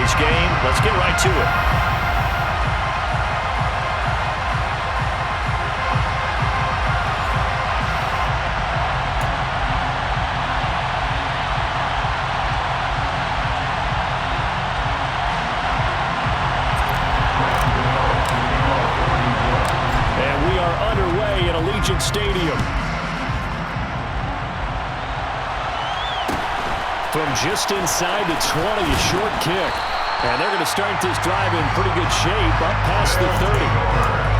today's game. Let's get right to it. And we are underway at Allegiant Stadium. From just inside the 20, a short kick. And they're going to start this drive in pretty good shape up past the 30.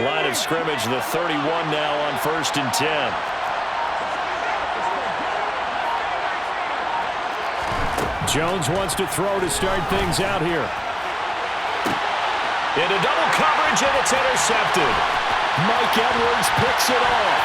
Line of scrimmage, the 31 now on 1st and 10. Jones wants to throw to start things out here. Into double coverage, and it's intercepted. Mike Edwards picks it off.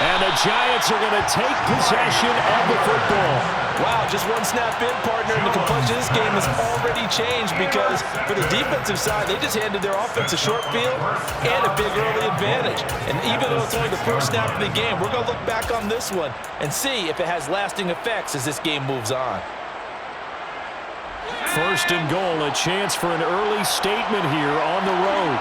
And the Giants are going to take possession of the football. Wow, just one snap in, partner, and the complexion of this game has already changed because for the defensive side, they just handed their offense a short field and a big early advantage. And even though it's only the first snap of the game, we're going to look back on this one and see if it has lasting effects as this game moves on. 1st and goal, a chance for an early statement here on the road.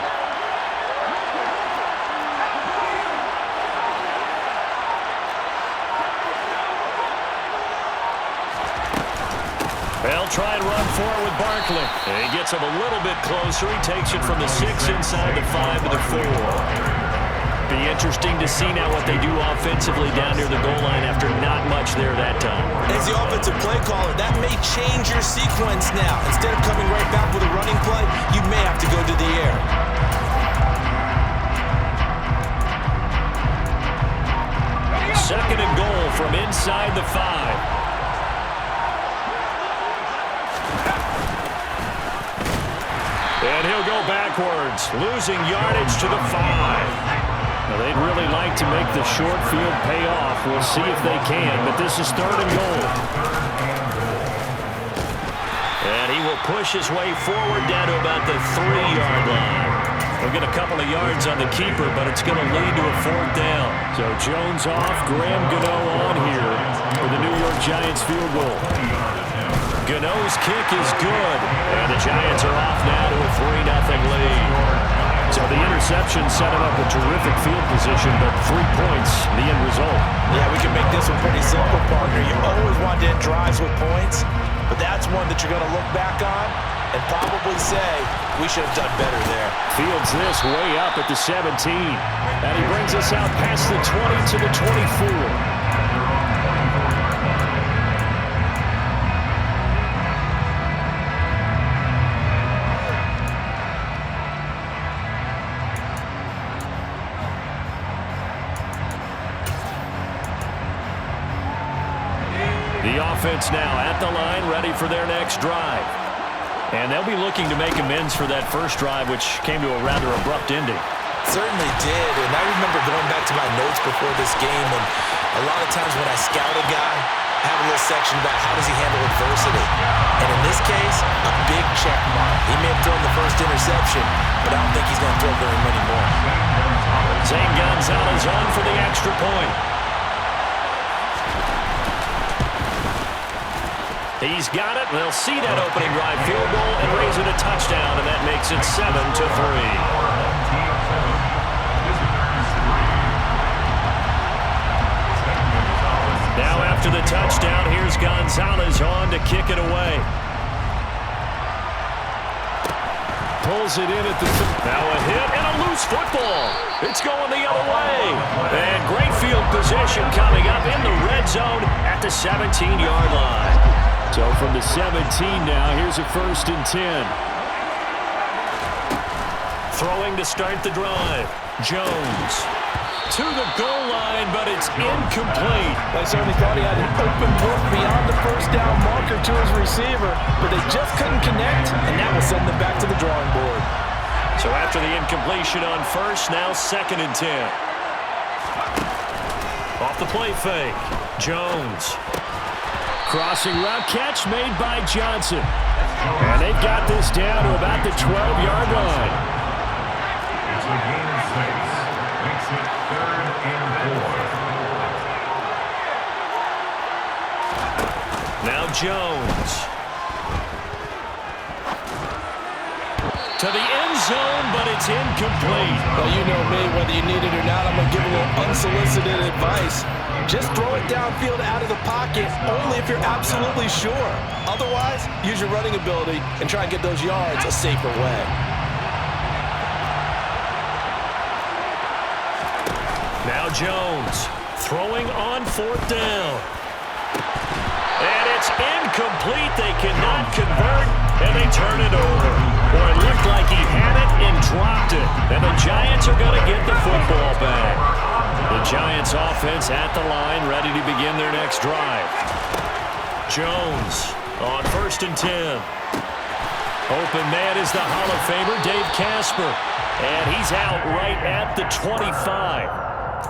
They'll try and run for it with Barkley. And he gets him a little bit closer. He takes it from the 6 inside the 5 to the 4. Be interesting to see now what they do offensively down near the goal line after not much there that time. As the offensive play caller, that may change your sequence now. Instead of coming right back with a running play, you may have to go to the air. Second and goal from inside the 5. And he'll go backwards, losing yardage to the 5. Now, they'd really like to make the short field pay off. We'll see if they can, but this is 3rd and goal. And he will push his way forward down to about the 3-yard line. He'll get a couple of yards on the keeper, but it's going to lead to a 4th down. So Jones off, Graham Gano on here for the New York Giants field goal. Gano's kick is good, and the Giants are off now to a 3-0 lead. So the interception set him up a terrific field position, but 3 points, the end result. Yeah, we can make this one pretty simple, partner. You always want to end drives with points, but that's one that you're going to look back on and probably say, we should have done better there. Fields this way up at the 17, and he brings us out past the 20 to the 24. The offense now at the line, ready for their next drive. And they'll be looking to make amends for that first drive, which came to a rather abrupt ending. Certainly did, and I remember going back to my notes before this game, and a lot of times when I scout a guy, I have a little section about how does he handle adversity. And in this case, a big check mark. He may have thrown the first interception, but I don't think he's going to throw very many more. Zane Gonzalez on for the extra point. He's got it. They'll see that opening drive field goal and raise it a touchdown, and that makes it 7-3. Now after the touchdown, here's Gonzalez on to kick it away. Pulls it in at the... Now a hit and a loose football. It's going the other way. And great field position coming up in the red zone at the 17-yard line. So from the 17 now, here's a 1st and 10. Throwing to start the drive. Jones to the goal line, but it's incomplete. I certainly thought he had an open look beyond the first down marker to his receiver, but they just couldn't connect, and that will send them back to the drive. So after the incompletion on first, now 2nd and 10. Off the play fake. Jones. Crossing route catch made by Johnson. And they've got this down to about the 12-yard line. It's a gain of 6. Makes it 3rd and 4. Now Jones. To the end zone, but it's incomplete. Well, you know me, whether you need it or not, I'm going to give a little unsolicited advice. Just throw it downfield out of the pocket, only if you're absolutely sure. Otherwise, use your running ability and try and get those yards a safer way. Now Jones throwing on 4th down. And it's incomplete. They cannot convert, and they turn it over. Boy, it looked like he had it and dropped it. And the Giants are going to get the football back. The Giants offense at the line, ready to begin their next drive. Jones on 1st and 10. Open man is the Hall of Famer, Dave Casper. And he's out right at the 25.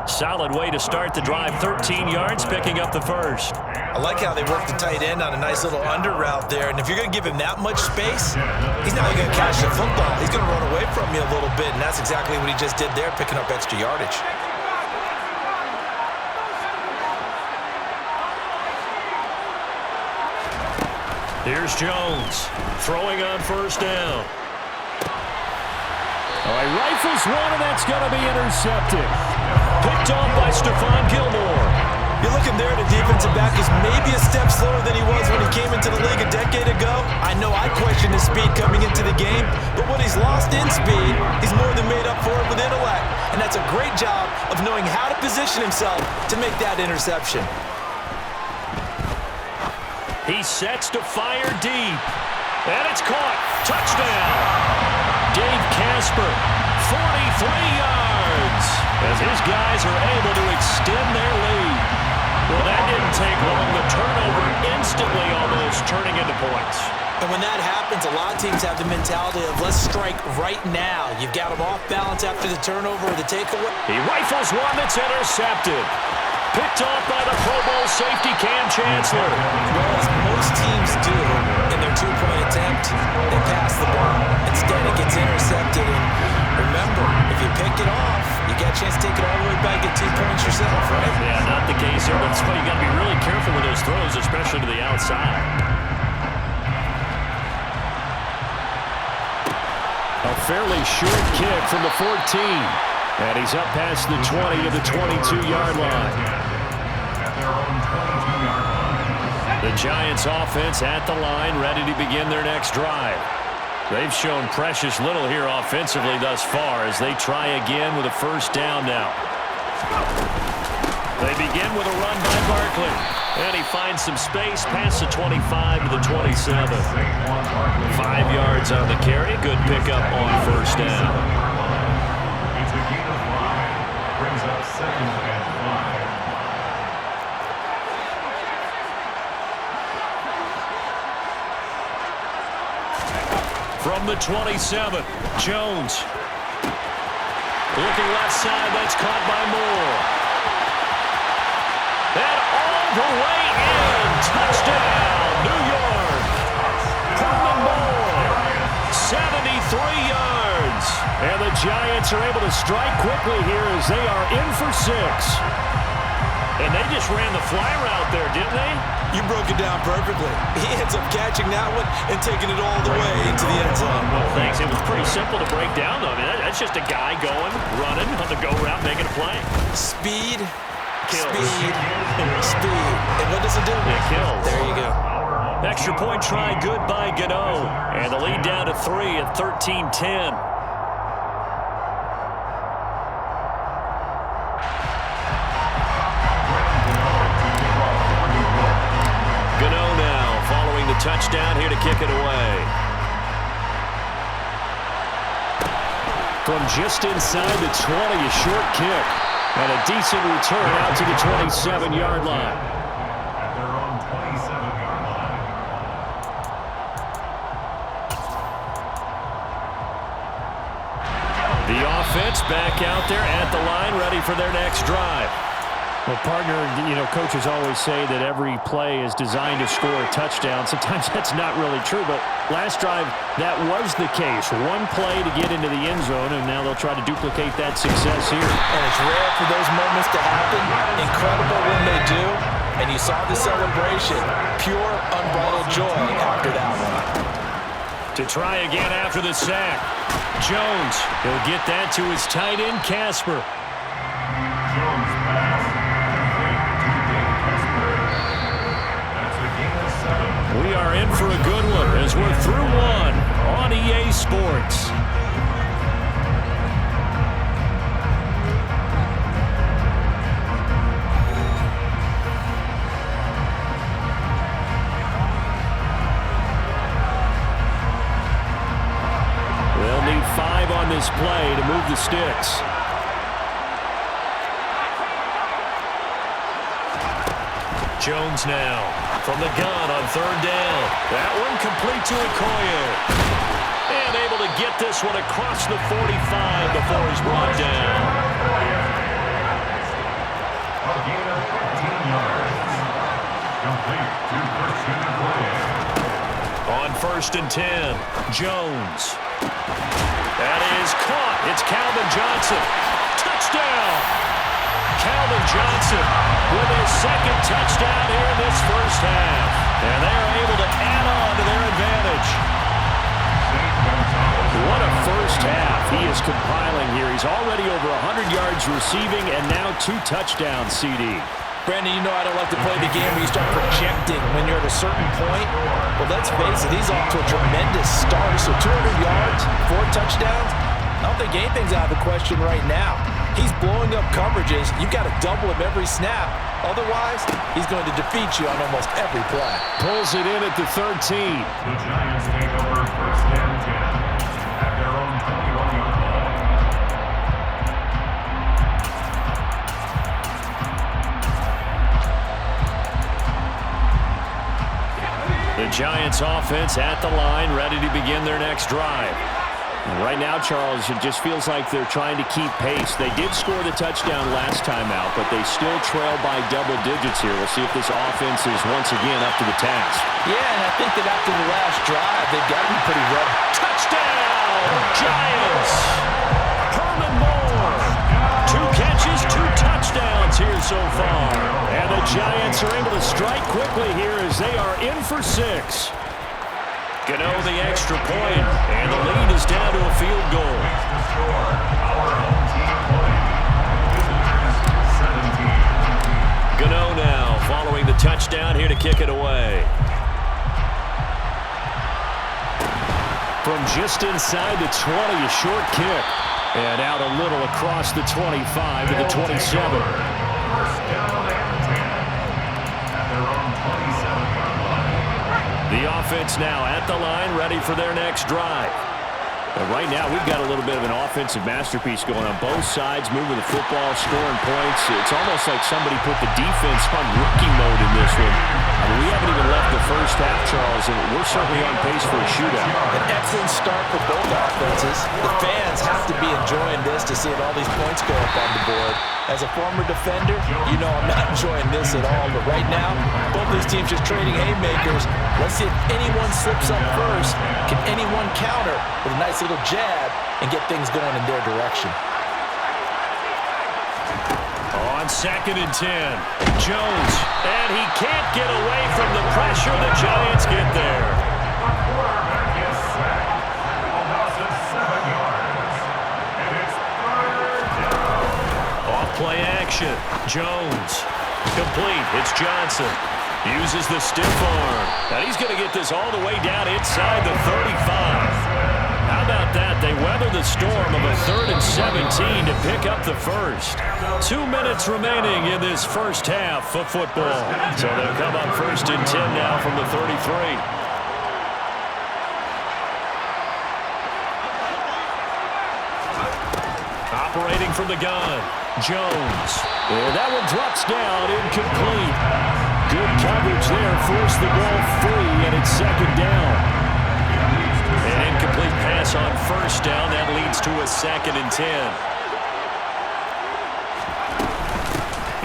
Solid way to start the drive. 13 yards, picking up the first. I like how they work the tight end on a nice little under route there. And if you're going to give him that much space, he's not even going to catch the football. He's going to run away from you a little bit, and that's exactly what he just did there, picking up extra yardage. Here's Jones throwing on 1st down. All right, rifles one, and that's going to be intercepted. Picked off by Stephon Gilmore. You're looking there at a defensive back who's maybe a step slower than he was when he came into the league a decade ago. I know I questioned his speed coming into the game, but what he's lost in speed, he's more than made up for it with intellect. And that's a great job of knowing how to position himself to make that interception. He sets to fire deep. And it's caught. Touchdown. Dave Casper, 43 yards. As his guys are able to extend their lead. Well, that didn't take long. The turnover instantly almost turning into points. And when that happens, a lot of teams have the mentality of let's strike right now. You've got them off balance after the turnover or the takeaway. He rifles one that's intercepted. Picked off by the Pro Bowl safety Cam Chancellor. Well, as most teams do in their two-point attempt, they pass the ball. Instead, it gets intercepted. And remember, if you pick it off, you get a chance to take it all the way back, get 2 points yourself, right? Yeah, not the case here, but that's why you got to be really careful with those throws, especially to the outside. A fairly short kick from the 14. And he's up past the 20 to the 22-yard line. The Giants offense at the line, ready to begin their next drive. They've shown precious little here offensively thus far as they try again with a 1st down now. They begin with a run by Barkley. And he finds some space past the 25 to the 27. 5 yards on the carry. Good pickup on 1st down. It's a gain of 5. Brings up 2nd and 5. From the 27, Jones. Looking left side, that's caught by Moore. And all the way in. Touchdown, New York. Herman Moore, 73 yards. And the Giants are able to strike quickly here as they are in for 6. And they just ran the fly route there, didn't they? You broke it down perfectly. He ends up catching that one and taking it all the way into the end zone. Well, thanks. It was pretty simple to break down, though. I mean, that's just a guy going, running on the go route, making a play. Speed, Kills. speed, speed. And what does it do? It kills. There you go. Extra point try, good by Gano. And the lead down to 3 at 13-10. Touchdown here to kick it away. From just inside the 20, a short kick. And a decent return out to the 27-yard line. At their own 27-yard line. The offense back out there at the line, ready for their next drive. Well, partner, coaches always say that every play is designed to score a touchdown. Sometimes that's not really true, but last drive, that was the case. One play to get into the end zone, and now they'll try to duplicate that success here. And it's rare for those moments to happen. Incredible when they do. And you saw the celebration. Pure, unbridled joy after that one. To try again after the sack. Jones, he'll get that to his tight end, Casper. Jones pass. That's a gain of 7. We are in for a good one as we're through one on EA Sports. They'll need 5 on this play to move the sticks. Jones now from the gun on 3rd down. That one complete to Okoye. And able to get this one across the 45 before he's brought down. A gain of 15 yards. Complete to Christian Okoye. On 1st and 10, Jones. That is caught. It's Calvin Johnson. Touchdown! Calvin Johnson with his 2nd touchdown here in this first half. And they're able to add on to their advantage. What a first half he is compiling here. He's already over 100 yards receiving and now 2 touchdowns, CD. Brandon, you know I don't like to play the game where you start projecting when you're at a certain point. But let's face it, he's off to a tremendous start. So 200 yards, 4 touchdowns. I don't think anything's out of the question right now. He's blowing up coverages. You've got to double him every snap. Otherwise, he's going to defeat you on almost every play. Pulls it in at the 13. The Giants take over 1st and 10 at their own 21-yard line. The Giants offense at the line, ready to begin their next drive. And right now, Charles, it just feels like they're trying to keep pace. They did score the touchdown last time out, but they still trail by double digits here. We'll see if this offense is once again up to the task. Yeah, and I think that after the last drive, they've got to be pretty ready. Touchdown, Giants! Herman Moore. 2 catches, 2 touchdowns here so far. And the Giants are able to strike quickly here as they are in for 6. Gano the extra point, and the lead is down to a field goal. Gano now following the touchdown here to kick it away. From just inside the 20, a short kick. And out a little across the 25 to the 27. First down and 10 at their own 27-yard line. The offense now at the line, ready for their next drive. And right now, we've got a little bit of an offensive masterpiece going on both sides, moving the football, scoring points. It's almost like somebody put the defense on rookie mode in this one. I mean, we haven't even left the first half, Charles, and we're certainly on pace for a shootout. An excellent start for both offenses. The fans have to be enjoying this to see all these points go up on the board. As a former defender, you know I'm not enjoying this at all. But right now, both these teams just trading haymakers. Let's see if anyone slips up first. Can anyone counter with a nice little jab and get things going in their direction? On 2nd and 10, Jones. And he can't get away from the pressure. The Giants get there. The quarterback is sacked for a loss of 7 yards. And it's 3rd down. Off-play action. Jones. Complete. It's Johnson. Uses the stiff arm. And he's going to get this all the way down inside the 35. How about that? They weather the storm of a 3rd and 17 to pick up the first. 2 minutes remaining in this first half of football. So they'll come up 1st and 10 now from the 33. Operating from the gun, Jones. And that one drops down, incomplete. Good coverage there, forced the ball free, and it's 2nd down. An incomplete pass on 1st down. That leads to a 2nd and 10.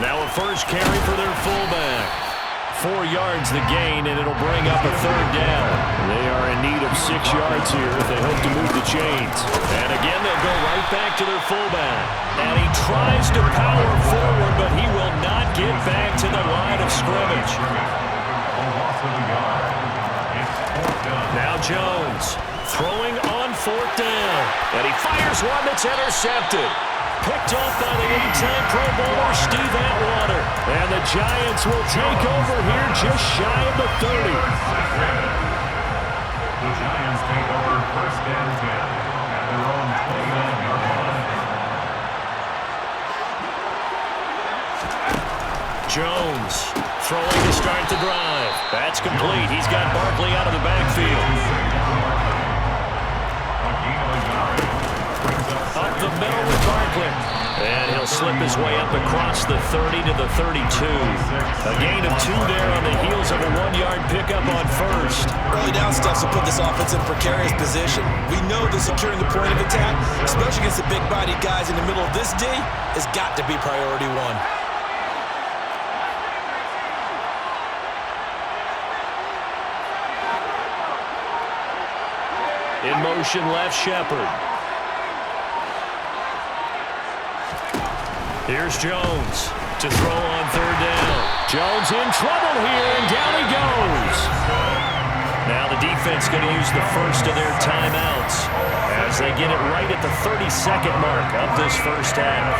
Now a first carry for their fullback. 4 yards the gain, and it'll bring up a 3rd down. They are in need of 6 yards here if they hope to move the chains. And again, they'll go right back to their fullback. And he tries to power forward, but he will not get back to the line of scrimmage. Now Jones throwing on 4th down. And he fires one that's intercepted. Picked off by the 8-time Pro Bowler Steve Atwater. And the Giants will take over here just shy of the 30. The Giants take over 1st and 10 at their own 29-yard line. Jones throwing to start the drive. That's complete. He's got Barkley out of the backfield. Up the middle with Barkley. And he'll slip his way up across the 30 to the 32. A gain of 2 there on the heels of a 1-yard pickup on 1st. Early down stuff will put this offense in a precarious position. We know that securing the point of attack, especially against the big-bodied guys in the middle of this D, has got to be priority 1. In motion, left Shepard. Here's Jones to throw on 3rd down. Jones in trouble here, and down he goes. Now the defense going to use the first of their timeouts as they get it right at the 32nd mark of this first half.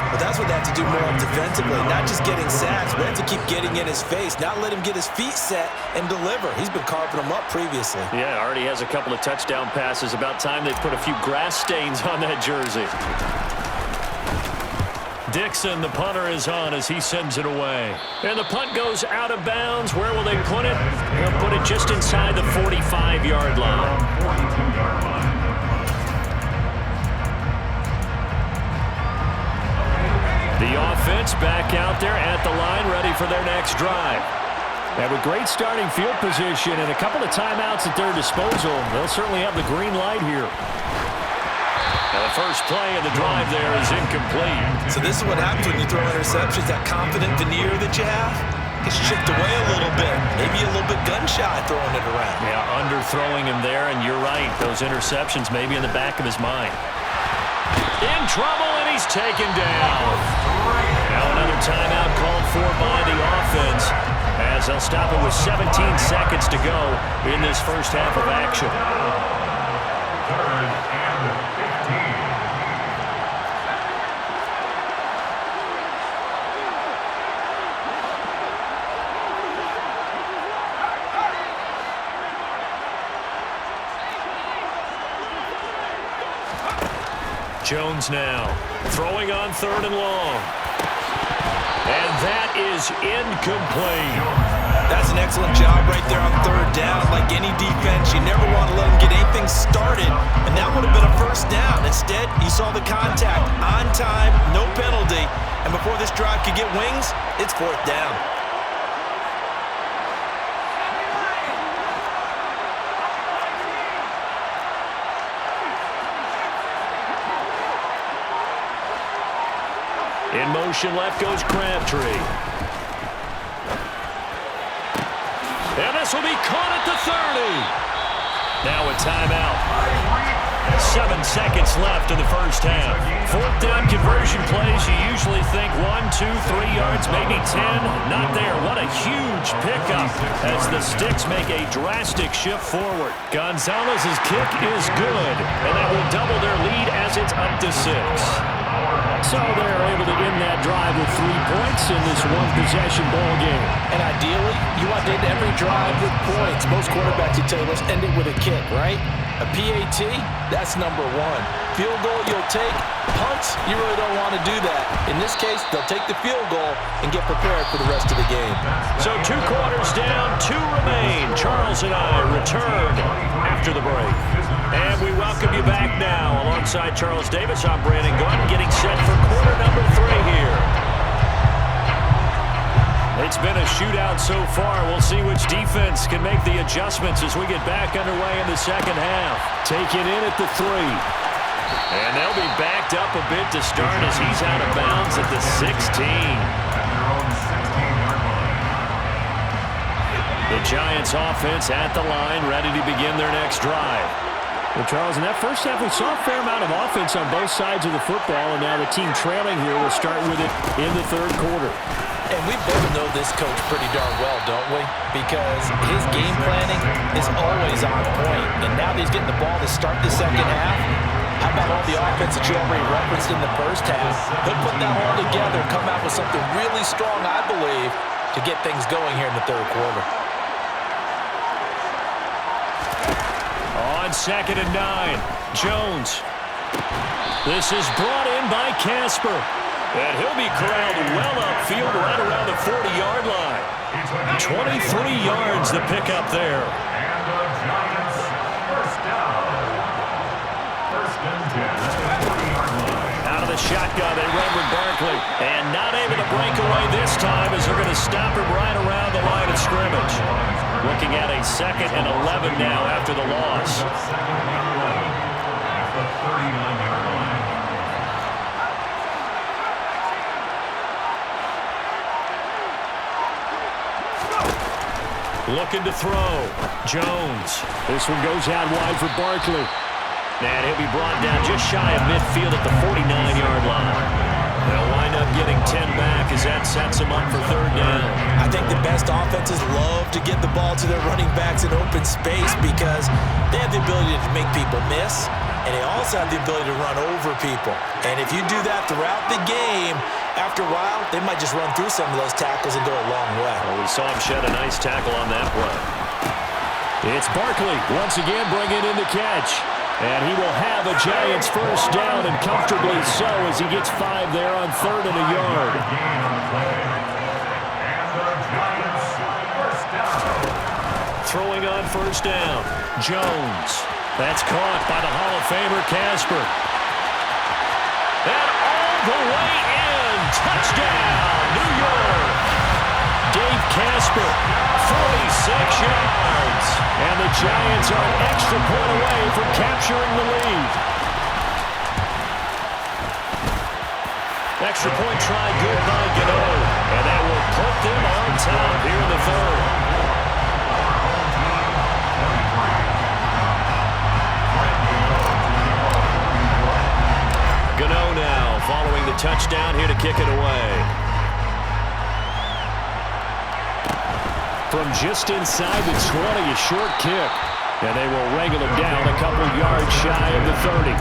But that's what they have to do more of defensively, not just getting sacks. We have to keep getting in his face, not let him get his feet set and deliver. He's been carving them up previously. Yeah, already has a couple of touchdown passes. About time they put a few grass stains on that jersey. Dixon, the punter, is on as he sends it away. And the punt goes out of bounds. Where will they put it? They'll put it just inside the 45-yard line. The offense back out there at the line, ready for their next drive. And with great starting field position and a couple of timeouts at their disposal, they'll certainly have the green light here. And the first play of the drive there is incomplete. So this is what happens when you throw interceptions. That confident veneer that you have gets chipped away a little bit. Maybe a little bit gun-shy throwing it around. Yeah, underthrowing him there, and you're right. Those interceptions may be in the back of his mind. In trouble, and he's taken down. Now another timeout called for by the offense as they'll stop it with 17 seconds to go in this first half of action. 3rd and 15. Jones now throwing on 3rd and long. And that is incomplete. That's an excellent job right there on 3rd down. Like any defense, you never want to let them get anything started. And that would have been a first down. Instead, you saw the contact on time, no penalty. And before this drive could get wings, it's 4th down. In motion, left goes Crabtree. And this will be caught at the 30. Now a timeout. 7 seconds left in the first half. 4th down conversion plays, you usually think 1, 2, 3 yards, maybe 10. Not there. What a huge pickup as the Sticks make a drastic shift forward. Gonzalez's kick is good, and that will double their lead as it's up to 6. So they're able to end that drive with 3 points in this one-possession ball game. And ideally, you want to end every drive with points. Most quarterbacks, you tell you, let's end it with a kick, right? A PAT, that's number 1. Field goal, you'll take. Punts, you really don't want to do that. In this case, they'll take the field goal and get prepared for the rest of the game. So 2 quarters down, 2 remain. Charles and I return after the break. And we welcome you back now. Alongside Charles Davis, I'm Brandon Gordon, getting set for quarter number 3 here. It's been a shootout so far. We'll see which defense can make the adjustments as we get back underway in the second half. Taken in at the 3. And they'll be backed up a bit to start as he's out of bounds at the 16. The Giants offense at the line, ready to begin their next drive. Well, Charles, in that first half, we saw a fair amount of offense on both sides of the football, and now the team trailing here will start with it in the third quarter. And we both know this coach pretty darn well, don't we? Because his game planning is always on point. And now that he's getting the ball to start the second half, how about all the offense that you already referenced in the first half? He'll put that all together and come out with something really strong, I believe, to get things going here in the third quarter. On 2nd and 9, Jones. This is brought in by Casper. And he'll be corralled well upfield right around the 40-yard line. 23 yards the pickup there. And the Giants first down. First and 10 at the 40-yard line. Out of the shotgun, they run with Barkley. And not able to break away this time as they're going to stop him right around the line of scrimmage. Looking at a 2nd and 11 now after the loss. 2nd and 11 at the 39-yard line. Looking to throw. Jones. This one goes out wide for Barkley. And he'll be brought down just shy of midfield at the 49-yard line. They'll wind up getting 10 back as that sets them up for third down. I think the best offenses love to get the ball to their running backs in open space because they have the ability to make people miss, and they also have the ability to run over people. And if you do that throughout the game, after a while, they might just run through some of those tackles and go a long way. Well, we saw him shed a nice tackle on that play. It's Barkley once again bringing in the catch. And he will have a Giants first down, and comfortably so as he gets 5 there on 3rd and a yard. Throwing on first down, Jones. That's caught by the Hall of Famer Casper. And all the way in. Touchdown, New York. Dave Casper, 46 yards. And the Giants are an extra point away from capturing the lead. Extra point try good by Gano. And that will put them on top here in the third. Gano now following the touchdown here to kick it away. From just inside the 20, a short kick. And they will wrangle him down a couple yards shy of the 30.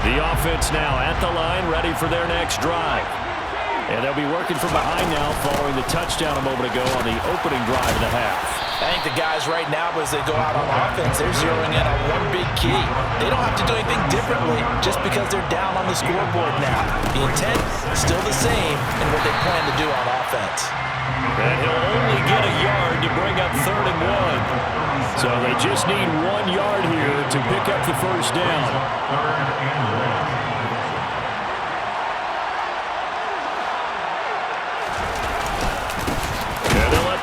The offense now at the line, ready for their next drive. And they'll be working from behind now following the touchdown a moment ago on the opening drive of the half. I think the guys right now, as they go out on offense, they're zeroing in on one big key. They don't have to do anything differently just because they're down on the scoreboard now. The intent is still the same in what they plan to do on offense. And he'll only get a yard to bring up 3rd and 1. So they just need 1 yard here to pick up the first down. 3rd and 1.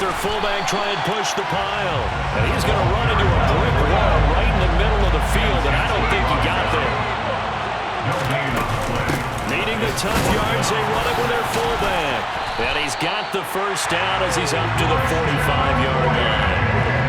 Their fullback try and push the pile. And he's going to run into a brick wall right in the middle of the field, and I don't think he got there. Needing the tough yards, they run it with their fullback. And he's got the first down as he's up to the 45-yard line.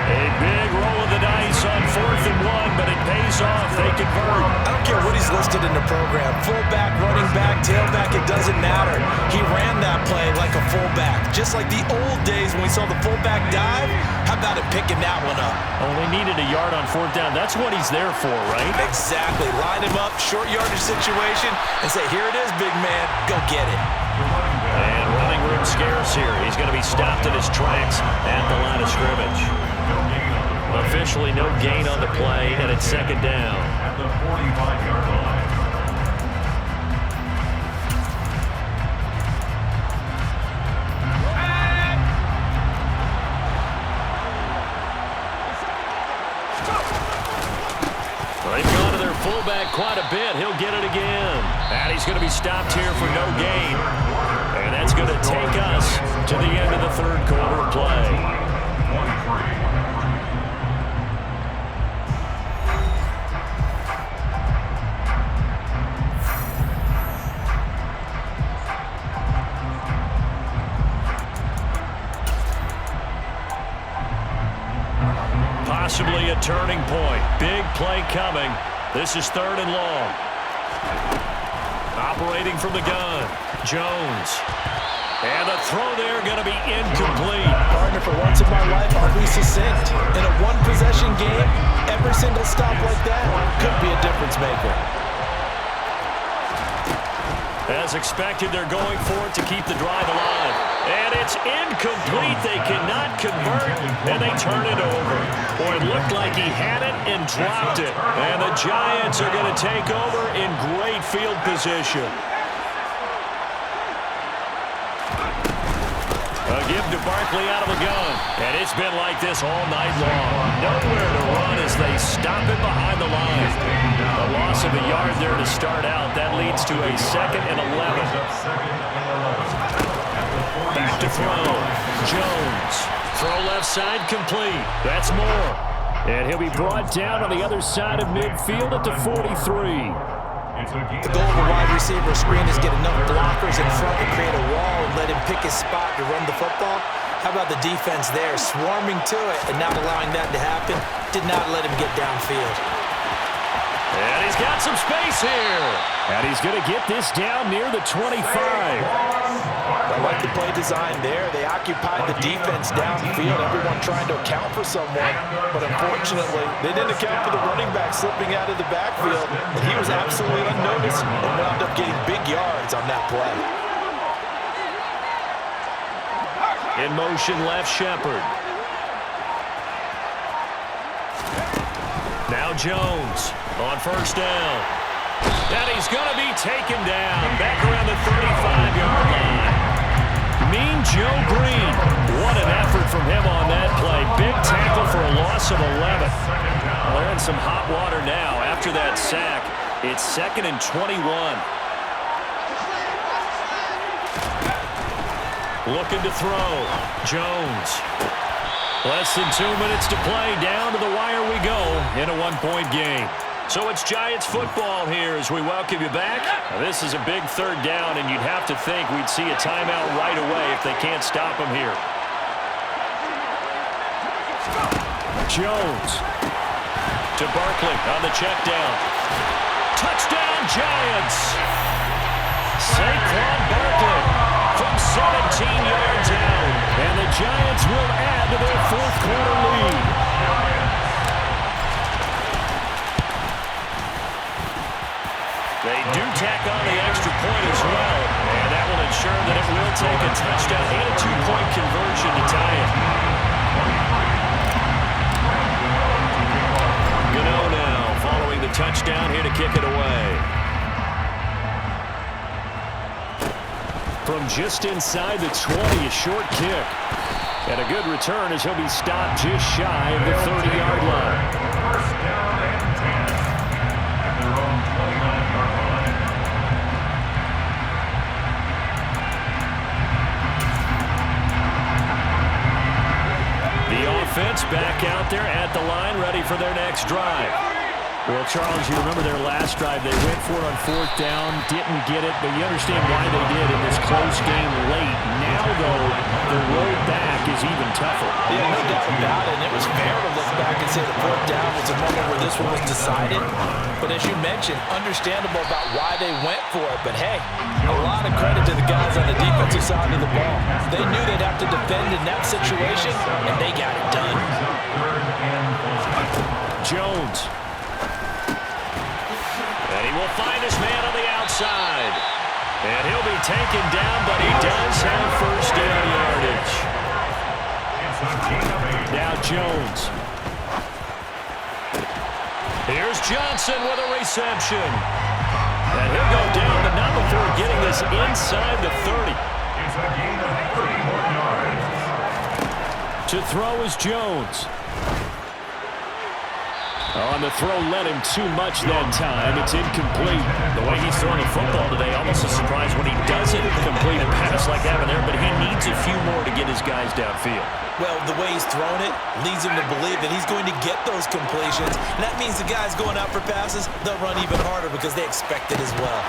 A big roll of the dice on 4th and 1, but it pays off. They convert. I don't care what he's listed in the program. Fullback, running back, tailback, it doesn't matter. He ran that play like a fullback. Just like the old days when we saw the fullback dive. How about him picking that one up? Oh, they needed a yard on 4th down. That's what he's there for, right? Exactly. Line him up, short yardage situation, and say, here it is, big man. Go get it. And running room scarce here. He's going to be stopped in his tracks at the line of scrimmage. Officially no gain on the play, and it's 2nd down. At the 45-yard line. fullback quite a bit. He'll get it again. And he's going to be stopped here for no gain. And that's going to take us to the end of the third quarter of play. Possibly a turning point. Big play coming. This is 3rd and long. Operating from the gun. Jones. And the throw there going to be incomplete. Partner, for once in my life, I'll be succinct. In a one-possession game, every single stop like that could be a difference maker. As expected, they're going for it to keep the drive alive. And it's incomplete. They cannot convert, and they turn it over. Boy, it looked like he had it and dropped it. And the Giants are going to take over in great field position. A give to Barkley out of the gun. And it's been like this all night long. Nowhere to run as they stop it behind the line. A loss of a yard there to start out. That leads to a 2nd and 11. Back to throw. Jones. Throw left side complete. That's more. And he'll be brought down on the other side of midfield at the 43. The goal of a wide receiver screen is get enough blockers in front to create a wall and let him pick his spot to run the football. How about the defense there, swarming to it and not allowing that to happen? Did not let him get downfield. And he's got some space here. And he's going to get this down near the 25. I like the play design there. They occupied the defense downfield, everyone trying to account for someone. But unfortunately, they didn't account for the running back slipping out of the backfield. And he was absolutely unnoticed and wound up getting big yards on that play. In motion, left Shepard. Now Jones on 1st down. And he's going to be taken down back around the 35-yard line. Mean Joe Green. What an effort from him on that play. Big tackle for a loss of 11. Well, they're in some hot water now. After that sack, it's 2nd and 21. Looking to throw. Jones. Less than 2 minutes to play. Down to the wire we go in a 1-point game. So it's Giants football here as we welcome you back. Now, this is a big 3rd down, and you'd have to think we'd see a timeout right away if they can't stop them here. Jones to Barkley on the check down. Touchdown, Giants! Saquon Barkley from 17 yards out. And the Giants will add to their 4th quarter lead. They do tack on the extra point as well, and that will ensure that it will take a touchdown and a 2-point conversion to tie it. Gano now following the touchdown here to kick it away. From just inside the 20, a short kick. And a good return as he'll be stopped just shy of the 30-yard line. First down and 10 at their own 29-yard line. The offense back out there at the line, ready for their next drive. Well, Charles, you remember their last drive. They went for it on 4th down, didn't get it, but you understand why they did in this close game late. Now, though, the road back is even tougher. Yeah, no doubt about it. And it was fair to look back and say the 4th down was a moment where this one was decided. But as you mentioned, understandable about why they went for it. But, hey, a lot of credit to the guys on the defensive side of the ball. They knew they'd have to defend in that situation, and they got it done. Jones. And he will find his man on the outside. And he'll be taken down, but he does have 1st down yardage. Now Jones. Here's Johnson with a reception. And he'll go down, but not before getting this inside the 30. It's a gain of 31 yards. To throw is Jones. On the throw, led him too much that time. It's incomplete. The way he's throwing the football today, almost a surprise when he doesn't complete a pass like that there, but he needs a few more to get his guys downfield. Well, the way he's thrown it leads him to believe that he's going to get those completions. And that means the guys going out for passes, they'll run even harder because they expect it as well.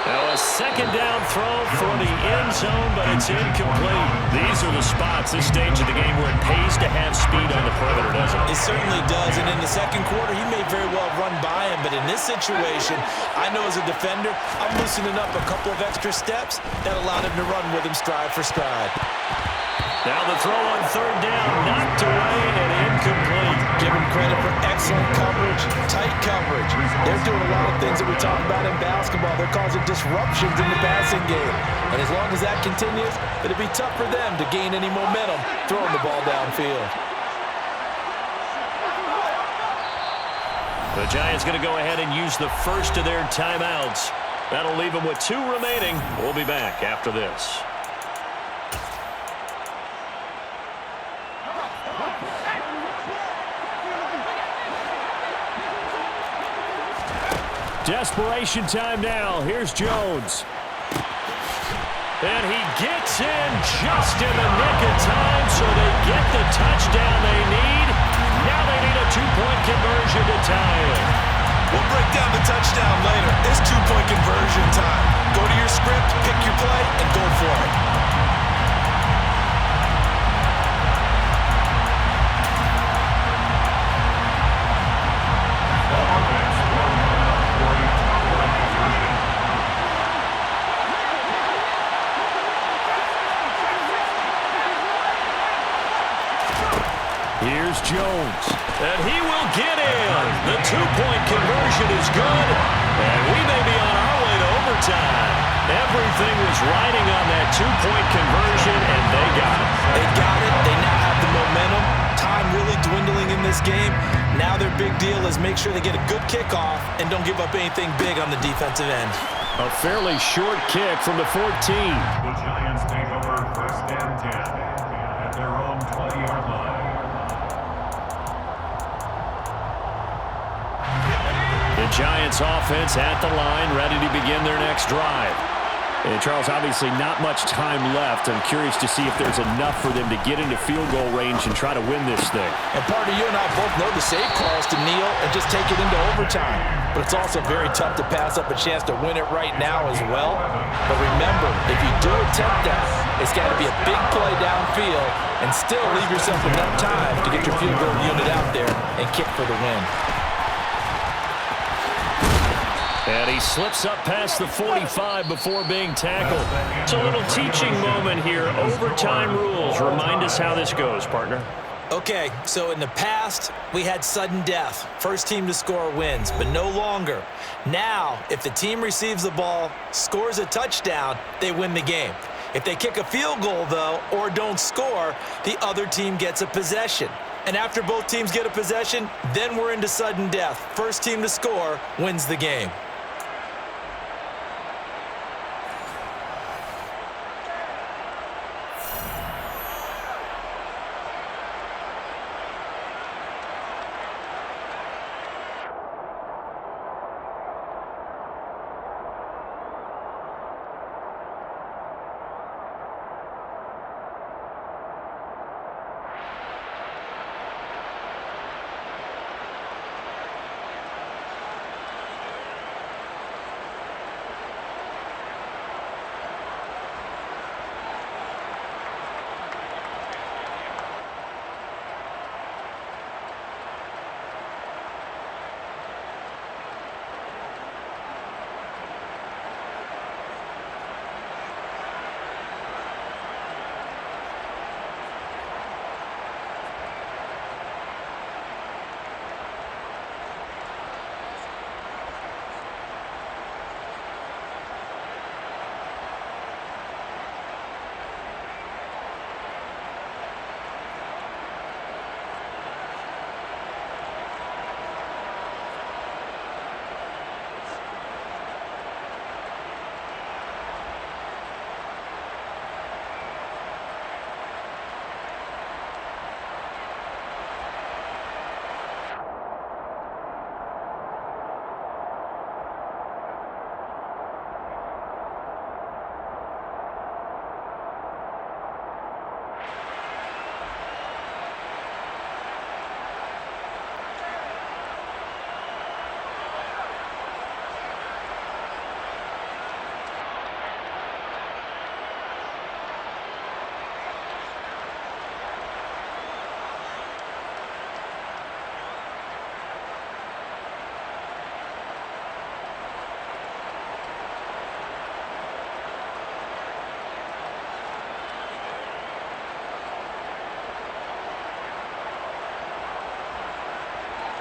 Now a second down throw for the end zone, but it's incomplete. These are the spots, this stage of the game, where it pays to have speed on the perimeter, doesn't it? It certainly does, and in the second quarter, he may very well run by him, but in this situation, I know as a defender, I'm loosening up a couple of extra steps that allowed him to run with him stride for stride. Now the throw on third down, knocked away and incomplete. Give him credit for excellent coverage, tight coverage. They're doing a lot of things that we talk about in basketball. They're causing disruptions in the passing game. And as long as that continues, it'll be tough for them to gain any momentum throwing the ball downfield. The Giants going to go ahead and use the first of their timeouts. That'll leave them with 2 remaining. We'll be back after this. Desperation time now. Here's Jones. And he gets in just in the nick of time, so they get the touchdown they need. Now they need a 2-point conversion to tie it. We'll break down the touchdown later. It's 2-point conversion time. Go to your script, pick your play, and go for it. Here's Jones. And he will get in. The 2-point conversion is good. And we may be on our way to overtime. Everything was riding on that 2-point conversion, and they got it. They got it. They now have the momentum. Time really dwindling in this game. Now their big deal is make sure they get a good kickoff and don't give up anything big on the defensive end. A fairly short kick from the 14. The Giants take over first and 10 at their own 20-yard line. The Giants offense at the line, ready to begin their next drive. And Charles, obviously not much time left. I'm curious to see if there's enough for them to get into field goal range and try to win this thing. And partner, you and I both know the save calls to kneel and just take it into overtime. But it's also very tough to pass up a chance to win it right now as well. But remember, if you do attempt that, it's got to be a big play downfield and still leave yourself enough time to get your field goal unit out there and kick for the win. And he slips up past the 45 before being tackled. It's a little teaching moment here. Overtime rules. Remind us how this goes, partner. Okay, so in the past, we had sudden death. First team to score wins, but no longer. Now, if the team receives the ball, scores a touchdown, they win the game. If they kick a field goal, though, or don't score, the other team gets a possession. And after both teams get a possession, then we're into sudden death. First team to score wins the game.